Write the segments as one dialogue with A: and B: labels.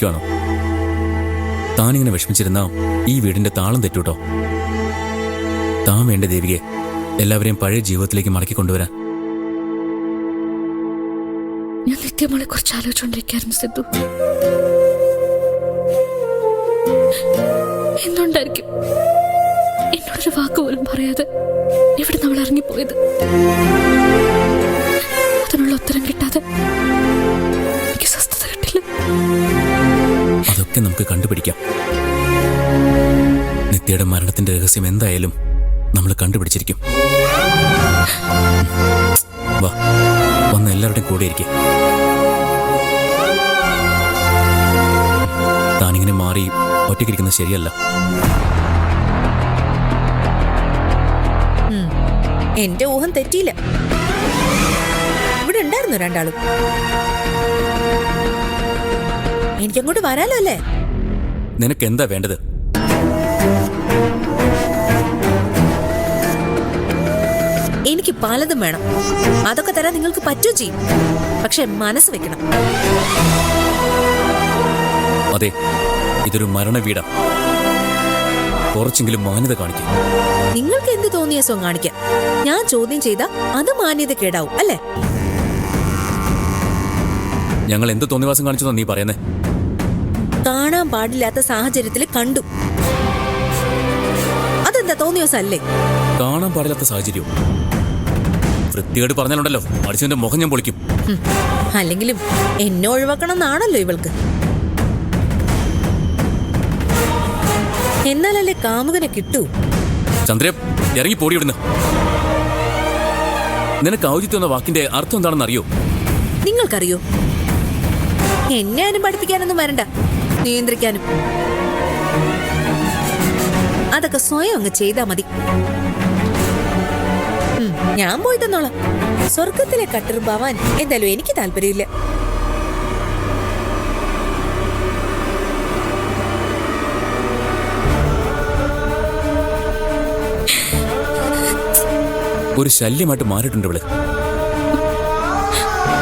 A: വിഷമിക്കുവാണോ? താനിങ്ങനെ വിഷമിച്ചിരുന്ന ഈ വീടിന്റെ താളം തെറ്റൂട്ടോ. താൻ വേണ്ട ദേവികയെ എല്ലാവരെയും പഴയ ജീവിതത്തിലേക്ക് മടക്കി കൊണ്ടുവരാൻ.
B: ഞാൻ നിത്യമോളെ കുറിച്ച് ആലോചിച്ചുകൊണ്ടിരിക്കുകയായിരുന്നു സിദ്ധു. എന്തുകൊണ്ടായിരിക്കും എന്നോടൊരു വാക്ക് പോലും പറയാതെ ഇവിടെ നമ്മൾ ഇറങ്ങിപ്പോയത്? അതിനുള്ള ഉത്തരം കിട്ടാതെ എനിക്ക് സ്വസ്ഥത കിട്ടില്ല.
A: അതൊക്കെ നമുക്ക് കണ്ടുപിടിക്കാം. നിത്യയുടെ മരണത്തിന്റെ രഹസ്യം എന്തായാലും നമ്മൾ കണ്ടുപിടിച്ചിരിക്കും. വാ, വന്ന് എല്ലാവരുടെയും കൂടെ ഇരിക്കെ. താനിങ്ങനെ മാറി ഒറ്റയ്ക്കിരിക്കുന്നത് ശരിയല്ല.
C: എന്റെ ഊഹം തെറ്റിയില്ല. ഇവിടെ ഉണ്ടായിരുന്നു രണ്ടാളും. എനിക്കങ്ങോട്ട് വരാലോ അല്ലേ?
A: നിനക്ക് എന്താ വേണ്ടത്?
C: എനിക്ക് പലതും വേണം. അതൊക്കെ തരാൻ നിങ്ങൾക്ക് പറ്റുകയും ചെയ്യും. പക്ഷെ മനസ്സ് വെക്കണം.
A: അതെ, ഇതൊരു മരണ വീടാ. കുറച്ചെങ്കിലും മാന്യത കാണിക്കും.
C: നിങ്ങൾക്ക് എന്ത് തോന്നിയ സോ കാണിക്കാം. ഞാൻ ചോദ്യം ചെയ്താ അത് മാന്യത കേടാവും അല്ലേ?
A: ഞങ്ങൾ എന്ത് തോന്നിവാസം കാണിച്ചെന്നാ നീ പറയുന്നേ?
C: കാണാൻ പാടില്ലാത്ത സാഹചര്യത്തിൽ കണ്ടു. അതെന്താ തോന്നിയോസം അല്ലേ?
A: കാണാൻ പാടില്ലാത്ത സാഹചര്യവും വൃത്തികേട് പറഞ്ഞാലുണ്ടല്ലോ അടിച്ചതിന്റെ മുഖം ഞാൻ പൊളിക്കും.
C: അല്ലെങ്കിലും എന്നെ ഒഴിവാക്കണം എന്നാണല്ലോ ഇവൾക്ക്. എന്നാലല്ലേ കാമുകനെ കിട്ടൂ.
A: ചന്ദ്ര, ഇറങ്ങി പോടി ഇവിടുന്ന്. നിനക്ക് ഔചിത്യം എന്ന വാക്കിന്റെ അർത്ഥം എന്താണെന്ന് അറിയോ?
C: നിങ്ങൾക്കറിയോ? എന്നെ ആരും പഠിപ്പിക്കാനൊന്നും വരണ്ട, നിയന്ത്രിക്കാനും. അതൊക്കെ സ്വയം അങ്ങ് ചെയ്താ മതി. ഞാൻ പോയി തന്നോളാം. സ്വർഗത്തിലെ കട്ടറുമ്പാവാൻ എന്തായാലും എനിക്ക് താല്പര്യമില്ല.
A: ഒരു ശല്യമായിട്ട് മാറിയിട്ടുണ്ട് ഇവള്.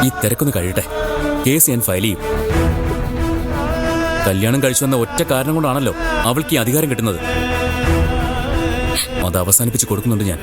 A: ഈ തിരക്കൊന്ന് കഴിയട്ടെ, കേസ് ഞാൻ ഫയൽ ചെയ്യും. കല്യാണം കഴിച്ചു വന്ന ഒറ്റ കാരണം കൊണ്ടാണല്ലോ അവൾക്ക് ഈ അധികാരം കിട്ടുന്നത്. അത് അവസാനിപ്പിച്ച് കൊടുക്കുന്നുണ്ട് ഞാൻ.